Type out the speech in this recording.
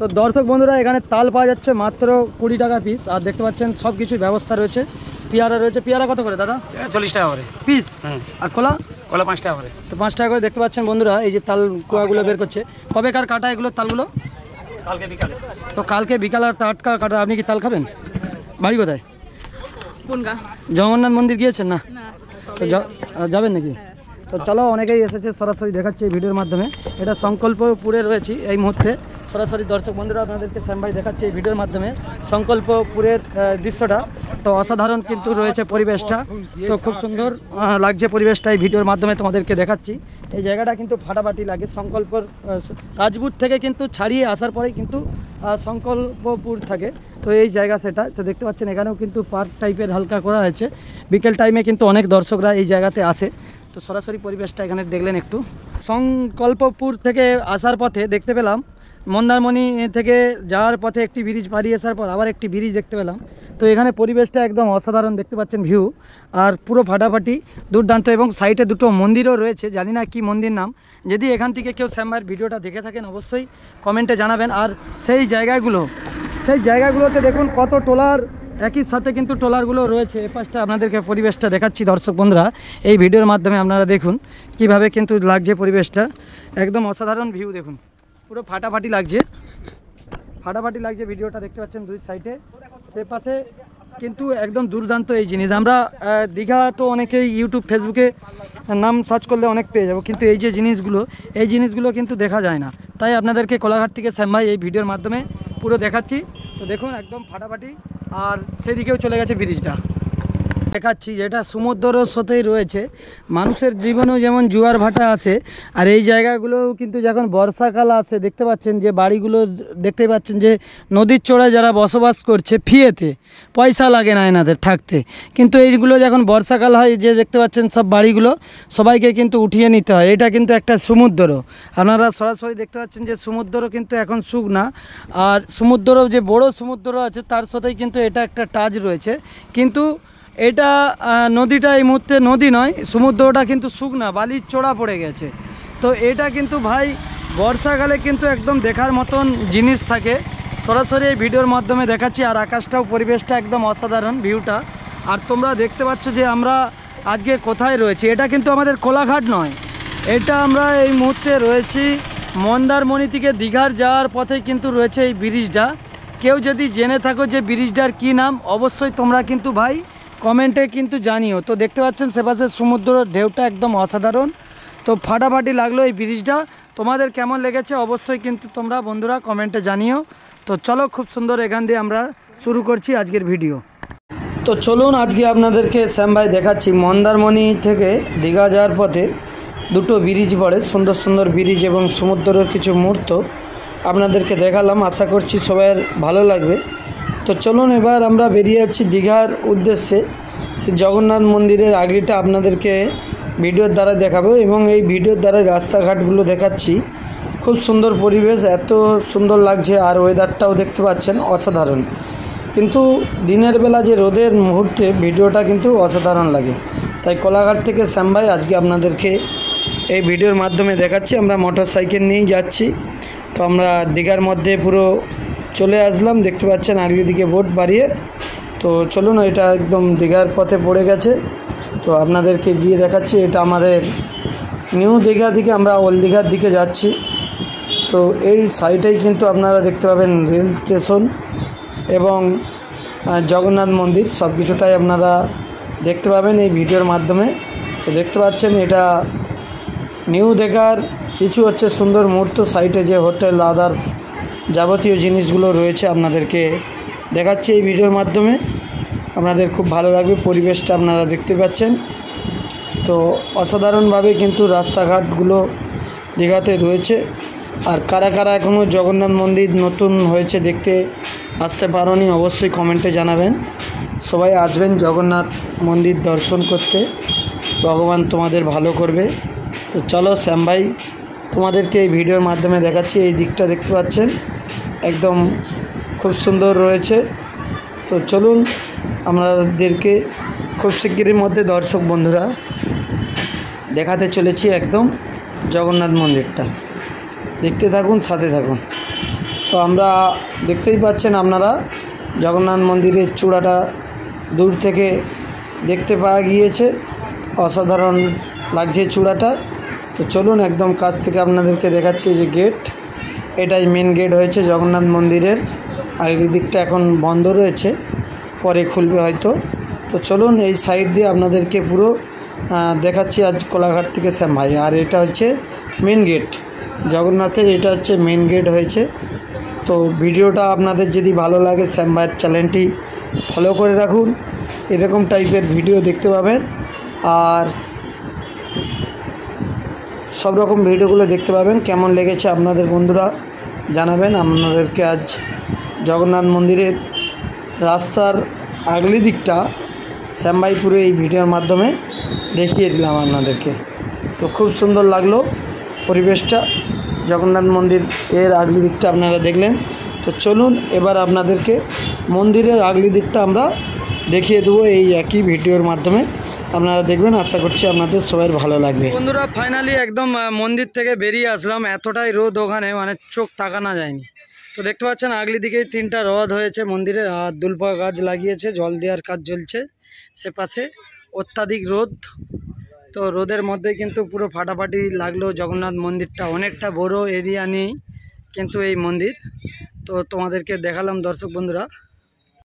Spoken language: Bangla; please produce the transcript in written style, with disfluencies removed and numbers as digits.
তো দর্শক বন্ধুরা এখানে তাল পাওয়া যাচ্ছে মাত্র 20 টাকা পিস। আর দেখতে পাচ্ছেন সব কিছুর ব্যবস্থা রয়েছে। পেয়ারা রয়েছে, পেয়ারা কত করে দাদা? 40 টাকা করে পিস। আর খোলা? কলা 5 টাকা করে। তো 5 টাকা করে। দেখতে পাচ্ছেন বন্ধুরা এই যে তাল কুয়াগুলো বের করছে। কবেকার কাটা এগুলো তালগুলো? কালকে বিকালে। তো কালকে বিকাল আর টাটকা কাটা। আপনি কি তাল খাবেন? বাড়ি কোথায়? জগন্নাথ মন্দির গিয়েছেন না? তো যাবেন নাকি? তো চলো, অনেকেই এসেছে, সরাসরি দেখাচ্ছে এই ভিডিওর মাধ্যমে। এটা সংকল্পপুরে রয়েছি এই মুহূর্তে। সরাসরি দর্শক বন্ধুরা আপনাদেরকে শ্যাম ভাই দেখাচ্ছে এই ভিডিওর মাধ্যমে সংকল্পপুরের দৃশ্যটা। তো অসাধারণ কিন্তু রয়েছে পরিবেশটা। তো খুব সুন্দর লাগছে পরিবেশটা এই ভিডিওর মাধ্যমে তোমাদেরকে দেখাচ্ছি। এই জায়গাটা কিন্তু ফাটাফাটি লাগে। সংকল্পর তাজপুর থেকে কিন্তু ছাড়িয়ে আসার পরেই কিন্তু সংকল্পপুর থাকে। তো এই জায়গা সেটা। তো দেখতে পাচ্ছেন এখানেও কিন্তু পার্ক টাইপের হালকা করা হয়েছে। বিকেল টাইমে কিন্তু অনেক দর্শকরা এই জায়গাতে আসে। তো সরাসরি পরিবেশটা এখানে দেখলেন একটু। সংকল্পপুর থেকে আসার পথে দেখতে পেলাম মন্দারমণি থেকে যাওয়ার পথে একটি ব্রিজ পাড়িয়ে আসার পর আবার একটি ব্রিজ দেখতে পেলাম। তো এখানে পরিবেশটা একদম অসাধারণ, দেখতে পাচ্ছেন ভিউ আর পুরো ফাটাফাটি দুর্দান্ত। এবং সাইডে দুটো মন্দিরও রয়েছে, জানি না কি মন্দির নাম। যদি এখান থেকে কেউ শ্যাম ভাইয়ের ভিডিওটা দেখে থাকেন অবশ্যই কমেন্টে জানাবেন। আর সেই জায়গাগুলোতে দেখুন কত ট্রলার একই সাথে কিন্তু ট্রলারগুলো রয়েছে। এ পাশটা আপনাদেরকে পরিবেশটা দেখাচ্ছি দর্শক বন্ধুরা এই ভিডিওর মাধ্যমে। আপনারা দেখুন কিভাবে কিন্তু লাগছে পরিবেশটা, একদম অসাধারণ ভিউ। দেখুন পুরো ফাটাফাটি লাগছে ভিডিওটা। দেখতে পাচ্ছেন দুই সাইডে, সে পাশে কিন্তু একদম দুর্দান্ত এই জিনিস। আমরা দীঘা তো অনেকেই ইউটিউব ফেসবুকে নাম সার্চ করলে অনেক পেয়ে যাবো, কিন্তু এই যে জিনিসগুলো কিন্তু দেখা যায় না। তাই আপনাদেরকে কোলাঘাট থেকে শ্যাম ভাই এই ভিডিওর মাধ্যমে পুরো দেখাচ্ছি। তো দেখুন একদম ফাটাফাটি। আর সেদিকেও চলে গেছে ব্রিজটা দেখাচ্ছি, যেটা সমুদ্রের সাথেই রয়েছে। মানুষের জীবনেও যেমন জোয়ার ভাটা আছে, আর এই জায়গাগুলোও কিন্তু যখন বর্ষাকাল আসে দেখতে পাচ্ছেন যে বাড়িগুলো দেখতে পাচ্ছেন যে নদীর চড়ায় যারা বসবাস করছে ফিয়েতে, পয়সা লাগে না এনাদের থাকতে। কিন্তু এইগুলো যখন বর্ষাকাল হয় যে দেখতে পাচ্ছেন সব বাড়িগুলো সবাইকে কিন্তু উঠিয়ে নিতে হয়। এটা কিন্তু একটা সমুদ্র। আপনারা সরাসরি দেখতে পাচ্ছেন যে সমুদ্র কিন্তু এখন শুকনা। আর সমুদ্র যে বড় সমুদ্র আছে তার সাথেই কিন্তু এটা একটা টাচ রয়েছে। কিন্তু এটা নদীটা এই মুহূর্তে নদী নয়, সমুদ্রটা কিন্তু শুকনা, বালির চড়া পড়ে গেছে। তো এটা কিন্তু ভাই বর্ষাকালে কিন্তু একদম দেখার মতন জিনিস থাকে। সরাসরি এই ভিডিওর মাধ্যমে দেখাচ্ছি। আর আকাশটাও পরিবেশটা একদম অসাধারণ ভিউটা। আর তোমরা দেখতে পাচ্ছ যে আমরা আজকে কোথায় রয়েছি। এটা কিন্তু আমাদের কোলাঘাট নয়, এটা আমরা এই মুহূর্তে রয়েছি মন্দারমণি থেকে দীঘার যাওয়ার পথে কিন্তু রয়েছে এই ব্রিজটা। কেউ যদি জেনে থাকো যে ব্রিজটার কী নাম অবশ্যই তোমরা কিন্তু ভাই কমেন্টে কিন্তু জানিও। তো দেখতে পাচ্ছেন সেপাশে সমুদ্রের ঢেউটা একদম অসাধারণ। তো ফাটাফাটি লাগলো এই ব্রিজটা। তোমাদের কেমন লেগেছে অবশ্যই কিন্তু তোমরা বন্ধুরা কমেন্টে জানিও। তো চলো, খুব সুন্দর এখান দিয়ে আমরা শুরু করছি আজকের ভিডিও। তো চলুন আজকে আপনাদেরকে শ্যাম ভাই দেখাচ্ছি মন্দারমণি থেকে দীঘা যাওয়ার পথে দুটো ব্রিজ পড়ে, সুন্দর সুন্দর ব্রিজ এবং সমুদ্রের কিছু মুহূর্ত আপনাদেরকে দেখালাম। আশা করছি সবার ভালো লাগবে। তো চলুন এবার আমরা বেরিয়ে যাচ্ছি দীঘার উদ্দেশ্যে। সে জগন্নাথ মন্দিরের আগলিটা আপনাদেরকে ভিডিওর দ্বারা দেখাবো এবং এই ভিডিওর দ্বারা রাস্তাঘাটগুলো দেখাচ্ছি। খুব সুন্দর পরিবেশ, এত সুন্দর লাগছে। আর ওয়েদারটাও দেখতে পাচ্ছেন অসাধারণ। কিন্তু দিনের বেলা যে রোদের মুহূর্তে ভিডিওটা কিন্তু অসাধারণ লাগে। তাই কোলাঘাট থেকে শ্যাম ভাই আজকে আপনাদেরকে এই ভিডিওর মাধ্যমে দেখাচ্ছি। আমরা মোটর সাইকেল নিয়েই যাচ্ছি। তো আমরা দীঘার মধ্যে পুরো চলে আসলাম, দেখতে পাচ্ছেন আগলি দিকে বোট বাড়িয়ে। তো চলুন, এটা একদম দীঘার পথে পড়ে গেছে। তো আপনাদেরকে গিয়ে দেখাচ্ছি। এটা আমাদের নিউ দীঘা থেকে আমরা ওল্ড দীঘার দিকে যাচ্ছি। তো এই সাইডেই কিন্তু আপনারা দেখতে পাবেন রেল স্টেশন এবং জগন্নাথ মন্দির, সব কিছুটাই আপনারা দেখতে পাবেন এই ভিডিওর মাধ্যমে। তো দেখতে পাচ্ছেন এটা নিউ দীঘার কিছু হচ্ছে সুন্দর মুহূর্ত। সাইডে যে হোটেল আদার্স যাবতীয় জিনিসগুলো রয়েছে আপনাদেরকে দেখাচ্ছি এই ভিডিওর মাধ্যমে। আপনাদের খুব ভালো লাগবে, পরিবেশটা আপনারা দেখতে পাচ্ছেন। তো অসাধারণভাবে কিন্তু রাস্তাঘাটগুলো দীঘাতে রয়েছে। আর কারা কারা এখনও জগন্নাথ মন্দির নতুন হয়েছে দেখতে আসতে পারোনি অবশ্যই কমেন্টে জানাবেন। সবাই আসবেন জগন্নাথ মন্দির দর্শন করতে, ভগবান তোমাদের ভালো করবে। তো চলো শ্যাম ভাই তোমাদেরকে এই ভিডিওর মাধ্যমে দেখাচ্ছি। এই দিকটা দেখতে পাচ্ছেন একদম খুব সুন্দর রয়েছে। তো চলুন আমাদেরকে খুব শিগগিরের মধ্যে দর্শক বন্ধুরা দেখাতে চলেছি একদম জগন্নাথ মন্দিরটা। দেখতে থাকুন, সাথে থাকুন। তো তো আমরা দেখতেই পাচ্ছেন আপনারা জগন্নাথ মন্দিরের চূড়াটা দূর থেকে দেখতে পাওয়া গিয়েছে, অসাধারণ লাগছে চূড়াটা। তো চলুন একদম কাছ থেকে আপনাদেরকে দেখাচ্ছি যে গেট, এটাই মেন গেট হয়েছে জগন্নাথ মন্দিরের। আগের দিকটা এখন বন্ধ রয়েছে, পরে খুলবে হয়তো। তো চলুন এই সাইড দিয়ে আপনাদেরকে পুরো দেখাচ্ছি আজ কোলাঘাট থেকে শ্যাম ভাই। আর এটা হচ্ছে মেন গেট জগন্নাথের, এটা হচ্ছে মেন গেট হয়েছে। তো ভিডিওটা আপনাদের যদি ভালো লাগে শ্যাম ভাইয়ের চ্যানেলটি ফলো করে রাখুন, এরকম টাইপের ভিডিও দেখতে পাবেন। আর সব রকম ভিডিওগুলো দেখতে পাবেন। কেমন লেগেছে আপনাদের বন্ধুরা জানাবেন। আপনাদেরকে আজ জগন্নাথ মন্দিরের রাস্তার আগলি দিকটা শ্যাম ভাই পুরো এই ভিডিওর মাধ্যমে দেখিয়ে দিলাম আপনাদেরকে। তো খুব সুন্দর লাগলো পরিবেশটা, জগন্নাথ মন্দির এর আগলি দিকটা আপনারা দেখলেন। তো চলুন এবার আপনাদেরকে মন্দিরের আগলি দিকটা আমরা দেখিয়ে দেবো এই একই ভিডিওর মাধ্যমে, আপনারা দেখবেন। আশা করছি আপনাদের সবাই ভালো লাগবে। বন্ধুরা ফাইনালি একদম মন্দির থেকে বেরিয়ে আসলাম, এতটাই রোদ ওখানে মানে চোখ তাকানো যায়নি। তো দেখতে পাচ্ছেন আগলি দিকেই 3টা রথ হয়েছে মন্দিরের, আর দুলপা গাছ লাগিয়েছে, জল দেওয়ার কাজ চলছে সে পাশে। অত্যাধিক রোদ, তো রোদের মধ্যে কিন্তু পুরো ফাটাফাটি লাগলো। জগন্নাথ মন্দিরটা অনেকটা বড় এরিয়া নিয়েই কিন্তু এই মন্দির। তো তোমাদেরকে দেখালাম দর্শক বন্ধুরা।